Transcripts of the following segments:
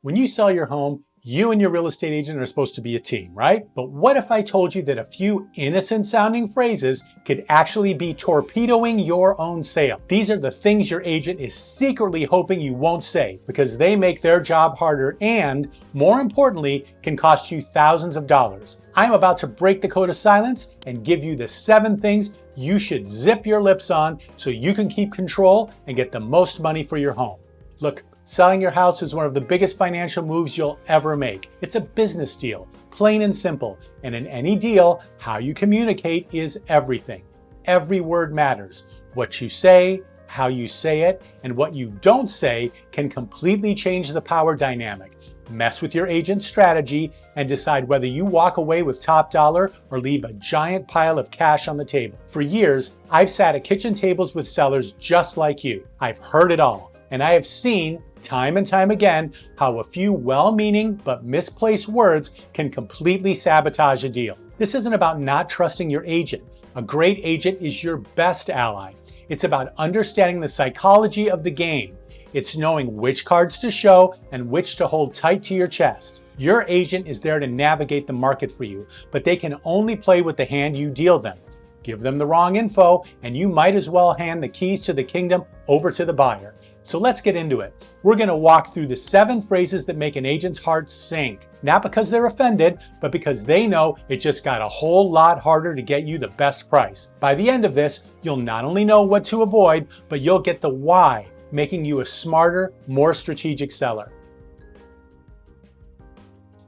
When you sell your home, you and your real estate agent are supposed to be a team, right? But what if I told you that a few innocent sounding phrases could actually be torpedoing your own sale? These are the things your agent is secretly hoping you won't say because they make their job harder and, more importantly, can cost you thousands of dollars. I'm about to break the code of silence and give you the 7 things you should zip your lips on so you can keep control and get the most money for your home. Look, selling your house is one of the biggest financial moves you'll ever make. It's a business deal, plain and simple. And in any deal, how you communicate is everything. Every word matters. What you say, how you say it, and what you don't say can completely change the power dynamic. Mess with your agent's strategy and decide whether you walk away with top dollar or leave a giant pile of cash on the table. For years, I've sat at kitchen tables with sellers just like you. I've heard it all. And I have seen, time and time again, how a few well-meaning but misplaced words can completely sabotage a deal. This isn't about not trusting your agent. A great agent is your best ally. It's about understanding the psychology of the game. It's knowing which cards to show and which to hold tight to your chest. Your agent is there to navigate the market for you, but they can only play with the hand you deal them. Give them the wrong info, and you might as well hand the keys to the kingdom over to the buyer. So let's get into it. We're going to walk through the 7 phrases that make an agent's heart sink. Not because they're offended, but because they know it just got a whole lot harder to get you the best price. By the end of this, you'll not only know what to avoid, but you'll get the why, making you a smarter, more strategic seller.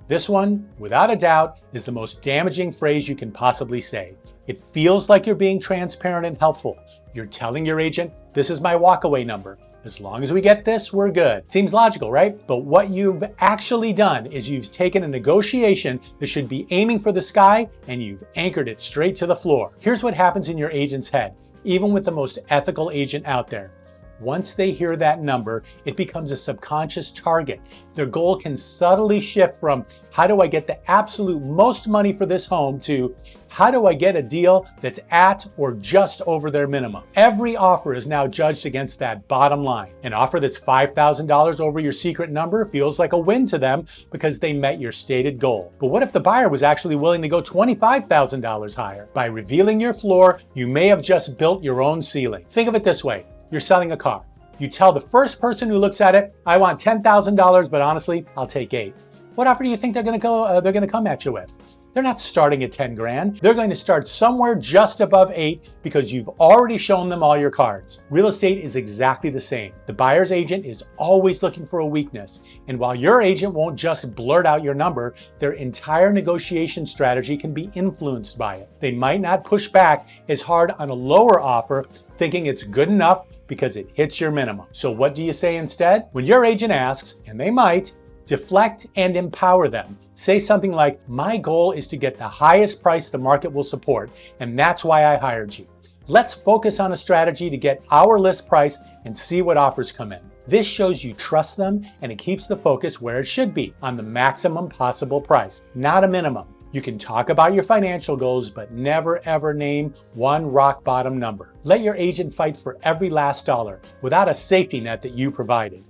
This one, without a doubt, is the most damaging phrase you can possibly say. It feels like you're being transparent and helpful. You're telling your agent, this is my walkaway number. As long as we get this, we're good. Seems logical, right? But what you've actually done is you've taken a negotiation that should be aiming for the sky and you've anchored it straight to the floor. Here's what happens in your agent's head, even with the most ethical agent out there. Once they hear that number, it becomes a subconscious target. Their goal can subtly shift from, how do I get the absolute most money for this home, to, how do I get a deal that's at or just over their minimum? Every offer is now judged against that bottom line. An offer that's $5,000 over your secret number feels like a win to them because they met your stated goal. But what if the buyer was actually willing to go $25,000 higher? By revealing your floor, you may have just built your own ceiling. Think of it this way. You're selling a car. You tell the first person who looks at it, I want $10,000, but honestly, I'll take 8. What offer do you think they're going to come at you with? They're not starting at 10 grand. They're going to start somewhere just above 8 because you've already shown them all your cards. Real estate is exactly the same. The buyer's agent is always looking for a weakness. And while your agent won't just blurt out your number, their entire negotiation strategy can be influenced by it. They might not push back as hard on a lower offer, thinking it's good enough because it hits your minimum. So what do you say instead? When your agent asks, and they might, deflect and empower them. Say something like, my goal is to get the highest price the market will support, and that's why I hired you. Let's focus on a strategy to get our list price and see what offers come in. This shows you trust them, and it keeps the focus where it should be, on the maximum possible price, not a minimum. You can talk about your financial goals, but never ever name one rock bottom number. Let your agent fight for every last dollar without a safety net that you provided.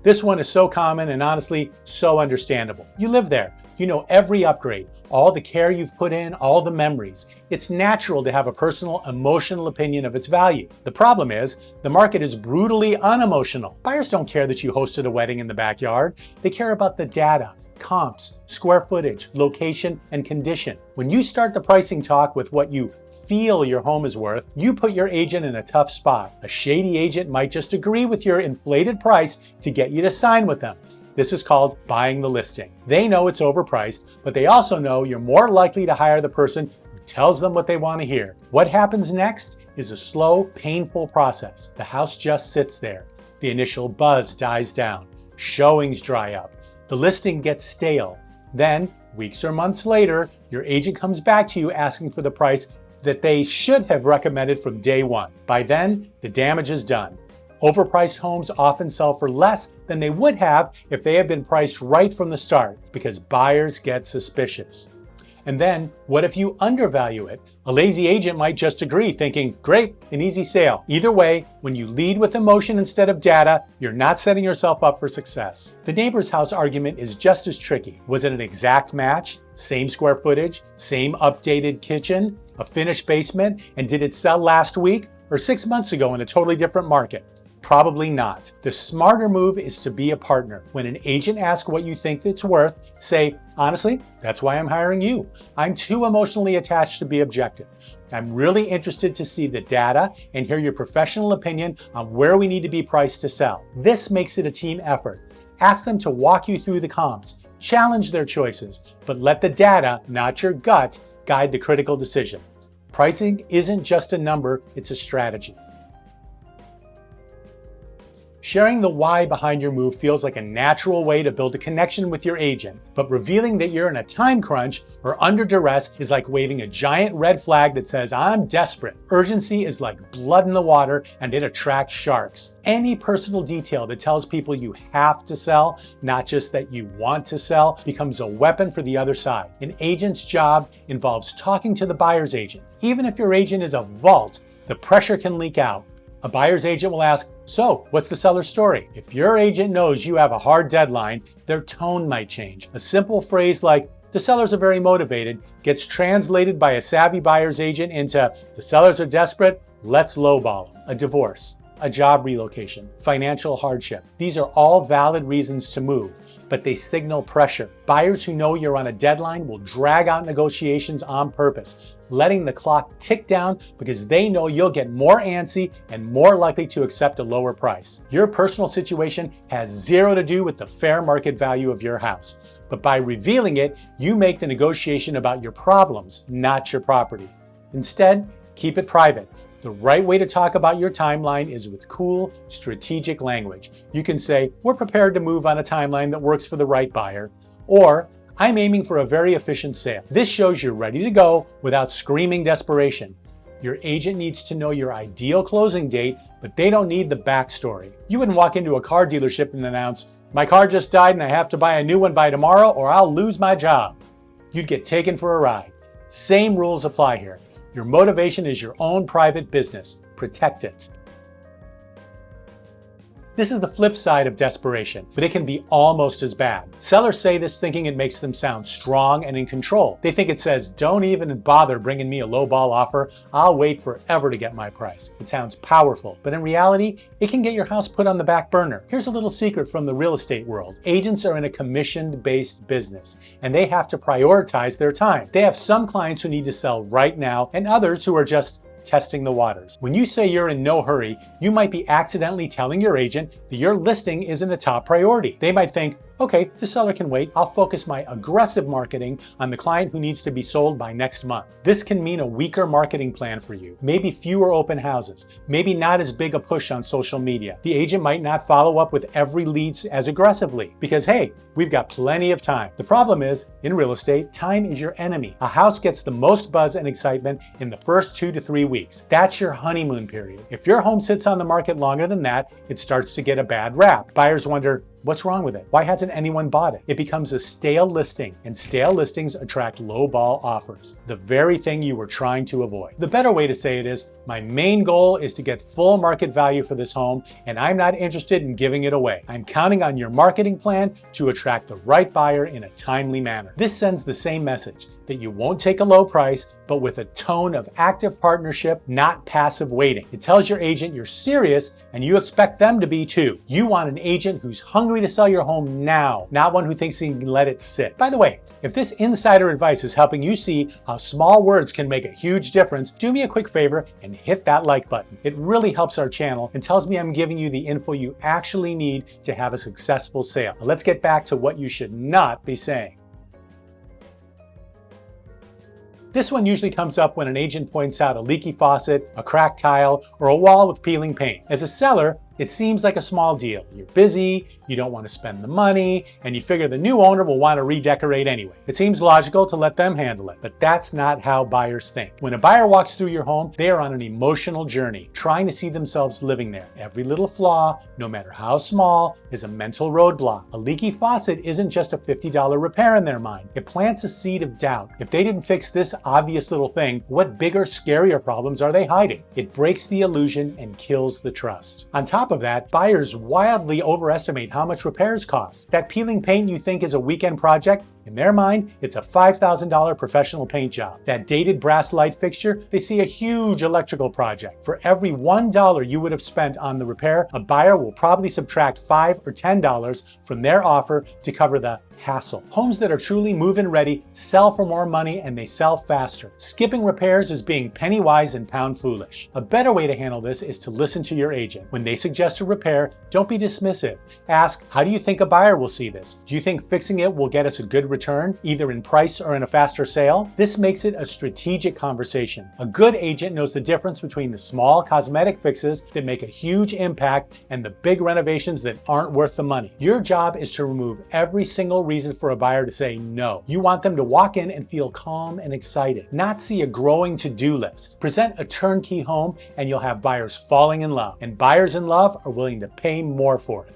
This one is so common and honestly so understandable. You live there. You know every upgrade, all the care you've put in, all the memories. It's natural to have a personal, emotional opinion of its value. The problem is, the market is brutally unemotional. Buyers don't care that you hosted a wedding in the backyard. They care about the data, comps, square footage, location, and condition. When you start the pricing talk with what you feel your home is worth, you put your agent in a tough spot. A shady agent might just agree with your inflated price to get you to sign with them. This is called buying the listing. They know it's overpriced, but they also know you're more likely to hire the person who tells them what they want to hear. What happens next is a slow, painful process. The house just sits there. The initial buzz dies down. Showings dry up. The listing gets stale. Then, weeks or months later, your agent comes back to you asking for the price that they should have recommended from day one. By then, the damage is done. Overpriced homes often sell for less than they would have if they had been priced right from the start, because buyers get suspicious. And then, what if you undervalue it? A lazy agent might just agree, thinking, great, an easy sale. Either way, when you lead with emotion instead of data, you're not setting yourself up for success. The neighbor's house argument is just as tricky. Was it an exact match? Same square footage? Same updated kitchen? A finished basement? And did it sell last week or 6 months ago in a totally different market? Probably not. The smarter move is to be a partner. When an agent asks what you think it's worth, say, honestly, that's why I'm hiring you. I'm too emotionally attached to be objective. I'm really interested to see the data and hear your professional opinion on where we need to be priced to sell. This makes it a team effort. Ask them to walk you through the comps, challenge their choices, but let the data, not your gut, guide the critical decision. Pricing isn't just a number, it's a strategy. Sharing the why behind your move feels like a natural way to build a connection with your agent, but revealing that you're in a time crunch or under duress is like waving a giant red flag that says, I'm desperate. Urgency is like blood in the water and it attracts sharks. Any personal detail that tells people you have to sell, not just that you want to sell, becomes a weapon for the other side. An agent's job involves talking to the buyer's agent. Even if your agent is a vault, the pressure can leak out. A buyer's agent will ask, so what's the seller's story? If your agent knows you have a hard deadline, their tone might change. A simple phrase like, the sellers are very motivated, gets translated by a savvy buyer's agent into, the sellers are desperate, let's lowball them. A divorce, a job relocation, financial hardship. These are all valid reasons to move, but they signal pressure. Buyers who know you're on a deadline will drag out negotiations on purpose, letting the clock tick down because they know you'll get more antsy and more likely to accept a lower price. Your personal situation has zero to do with the fair market value of your house. But by revealing it, you make the negotiation about your problems, not your property. Instead, keep it private. The right way to talk about your timeline is with cool, strategic language. You can say, we're prepared to move on a timeline that works for the right buyer, or I'm aiming for a very efficient sale. This shows you're ready to go without screaming desperation. Your agent needs to know your ideal closing date, but they don't need the backstory. You wouldn't walk into a car dealership and announce, my car just died and I have to buy a new one by tomorrow or I'll lose my job. You'd get taken for a ride. Same rules apply here. Your motivation is your own private business. Protect it. This is the flip side of desperation, but it can be almost as bad. Sellers say this thinking it makes them sound strong and in control. They think it says, don't even bother bringing me a lowball offer. I'll wait forever to get my price. It sounds powerful, but in reality, it can get your house put on the back burner. Here's a little secret from the real estate world. Agents are in a commission-based business, and they have to prioritize their time. They have some clients who need to sell right now, and others who are just testing the waters. When you say you're in no hurry, you might be accidentally telling your agent that your listing isn't a top priority. They might think, okay, the seller can wait. I'll focus my aggressive marketing on the client who needs to be sold by next month. This can mean a weaker marketing plan for you, maybe fewer open houses, maybe not as big a push on social media. The agent might not follow up with every lead as aggressively because, hey, we've got plenty of time. The problem is, in real estate, time is your enemy. A house gets the most buzz and excitement in the first 2 to 3 weeks. That's your honeymoon period. If your home sits on the market longer than that, it starts to get a bad rap. Buyers wonder, what's wrong with it? Why hasn't anyone bought it? It becomes a stale listing, and stale listings attract low-ball offers, the very thing you were trying to avoid. The better way to say it is, my main goal is to get full market value for this home, and I'm not interested in giving it away. I'm counting on your marketing plan to attract the right buyer in a timely manner. This sends the same message, that you won't take a low price, but with a tone of active partnership, not passive waiting. It tells your agent you're serious and you expect them to be too. You want an agent who's hungry to sell your home now, not one who thinks he can let it sit. By the way, if this insider advice is helping you see how small words can make a huge difference, do me a quick favor and hit that like button. It really helps our channel and tells me I'm giving you the info you actually need to have a successful sale. Now let's get back to what you should not be saying. This one usually comes up when an agent points out a leaky faucet, a cracked tile, or a wall with peeling paint. As a seller, It seems like a small deal. You're busy, you don't want to spend the money, and you figure the new owner will want to redecorate anyway. It seems logical to let them handle it, but that's not how buyers think. When a buyer walks through your home, they are on an emotional journey, trying to see themselves living there. Every little flaw, no matter how small, is a mental roadblock. A leaky faucet isn't just a $50 repair in their mind. It plants a seed of doubt. If they didn't fix this obvious little thing, what bigger, scarier problems are they hiding? It breaks the illusion and kills the trust. On top of that, buyers wildly overestimate how much repairs cost. That peeling paint you think is a weekend project, in their mind, it's a $5,000 professional paint job. That dated brass light fixture, they see a huge electrical project. For every $1 you would have spent on the repair, a buyer will probably subtract $5 or $10 from their offer to cover the hassle. Homes that are truly move-in ready sell for more money and they sell faster. Skipping repairs is being penny wise and pound foolish. A better way to handle this is to listen to your agent. When they suggest a repair, don't be dismissive. Ask, how do you think a buyer will see this? Do you think fixing it will get us a good return, either in price or in a faster sale? This makes it a strategic conversation. A good agent knows the difference between the small cosmetic fixes that make a huge impact and the big renovations that aren't worth the money. Your job is to remove every single reason for a buyer to say no. You want them to walk in and feel calm and excited, not see a growing to-do list. Present a turnkey home and you'll have buyers falling in love. And buyers in love are willing to pay more for it.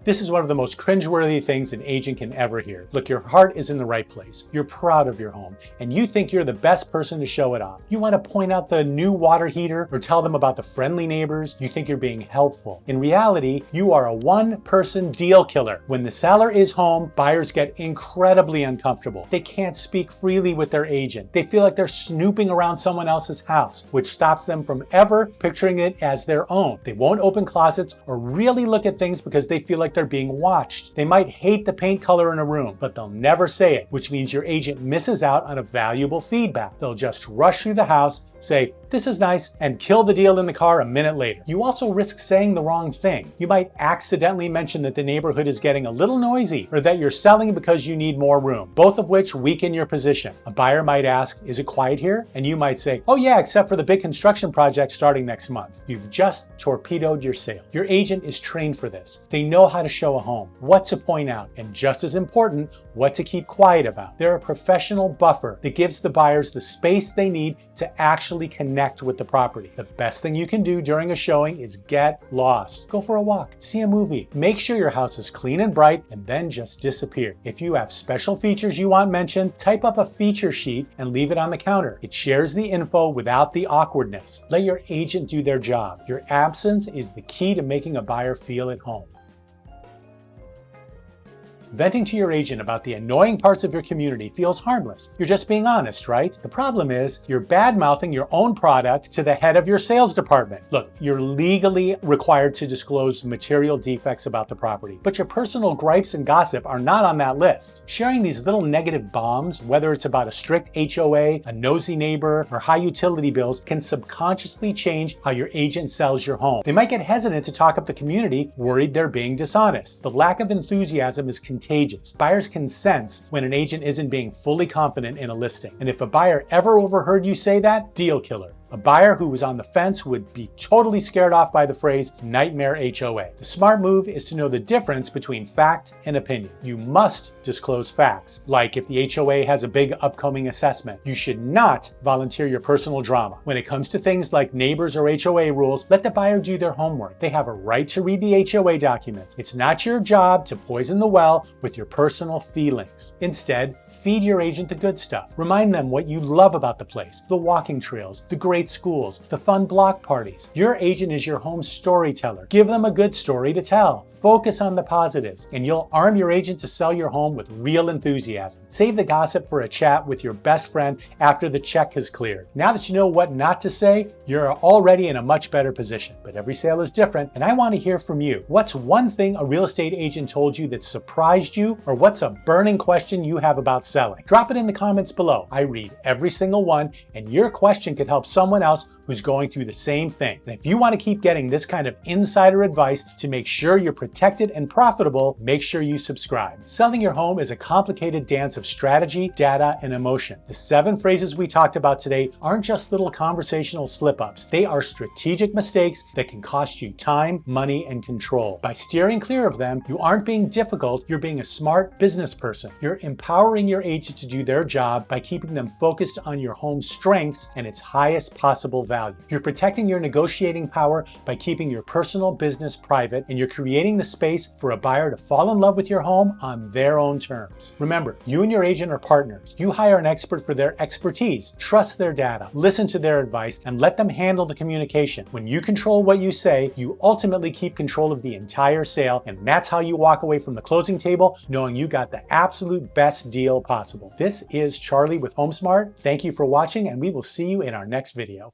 This is one of the most cringeworthy things an agent can ever hear. Look, your heart is in the right place. You're proud of your home, and you think you're the best person to show it off. You want to point out the new water heater or tell them about the friendly neighbors. You think you're being helpful. In reality, you are a one-person deal killer. When the seller is home, buyers get incredibly uncomfortable. They can't speak freely with their agent. They feel like they're snooping around someone else's house, which stops them from ever picturing it as their own. They won't open closets or really look at things because they feel like they're being watched. They might hate the paint color in a room, but they'll never say it, which means your agent misses out on a valuable feedback. They'll just rush through the house, say, "This is nice," and kill the deal in the car a minute later. You also risk saying the wrong thing. You might accidentally mention that the neighborhood is getting a little noisy or that you're selling because you need more room, both of which weaken your position. A buyer might ask, "Is it quiet here?" And you might say, "Oh yeah, except for the big construction project starting next month." You've just torpedoed your sale. Your agent is trained for this. They know how to show a home, what to point out, and just as important, what to keep quiet about. They're a professional buffer that gives the buyers the space they need to actually connect with the property. The best thing you can do during a showing is get lost. Go for a walk, see a movie, make sure your house is clean and bright, and then just disappear. If you have special features you want mentioned, type up a feature sheet and leave it on the counter. It shares the info without the awkwardness. Let your agent do their job. Your absence is the key to making a buyer feel at home. Venting to your agent about the annoying parts of your community feels harmless. You're just being honest, right? The problem is you're bad-mouthing your own product to the head of your sales department. Look, you're legally required to disclose material defects about the property, but your personal gripes and gossip are not on that list. Sharing these little negative bombs, whether it's about a strict HOA, a nosy neighbor, or high utility bills, can subconsciously change how your agent sells your home. They might get hesitant to talk up the community, worried they're being dishonest. The lack of enthusiasm is contagious. Buyers can sense when an agent isn't being fully confident in a listing. And if a buyer ever overheard you say that, deal killer. A buyer who was on the fence would be totally scared off by the phrase nightmare HOA. The smart move is to know the difference between fact and opinion. You must disclose facts, like if the HOA has a big upcoming assessment. You should not volunteer your personal drama. When it comes to things like neighbors or HOA rules, let the buyer do their homework. They have a right to read the HOA documents. It's not your job to poison the well with your personal feelings. Instead, feed your agent the good stuff. Remind them what you love about the place, the walking trails, the great schools, the fun block parties. Your agent is your home storyteller. Give them a good story to tell. Focus on the positives, and you'll arm your agent to sell your home with real enthusiasm. Save the gossip for a chat with your best friend after the check has cleared. Now that you know what not to say, you're already in a much better position. But every sale is different, and I want to hear from you. What's one thing a real estate agent told you that surprised you, or what's a burning question you have about selling? Drop it in the comments below. I read every single one, and your question could help someone else who's going through the same thing. And if you want to keep getting this kind of insider advice to make sure you're protected and profitable, make sure you subscribe. Selling your home is a complicated dance of strategy, data, and emotion. The 7 phrases we talked about today aren't just little conversational slip-ups. They are strategic mistakes that can cost you time, money, and control. By steering clear of them, you aren't being difficult, you're being a smart business person. You're empowering your agent to do their job by keeping them focused on your home's strengths and its highest possible value. You're protecting your negotiating power by keeping your personal business private, and you're creating the space for a buyer to fall in love with your home on their own terms. Remember, you and your agent are partners. You hire an expert for their expertise, trust their data, listen to their advice, and let them handle the communication. When you control what you say, you ultimately keep control of the entire sale, and that's how you walk away from the closing table knowing you got the absolute best deal possible. This is Charlie with HomeSmart. Thank you for watching, and we will see you in our next video.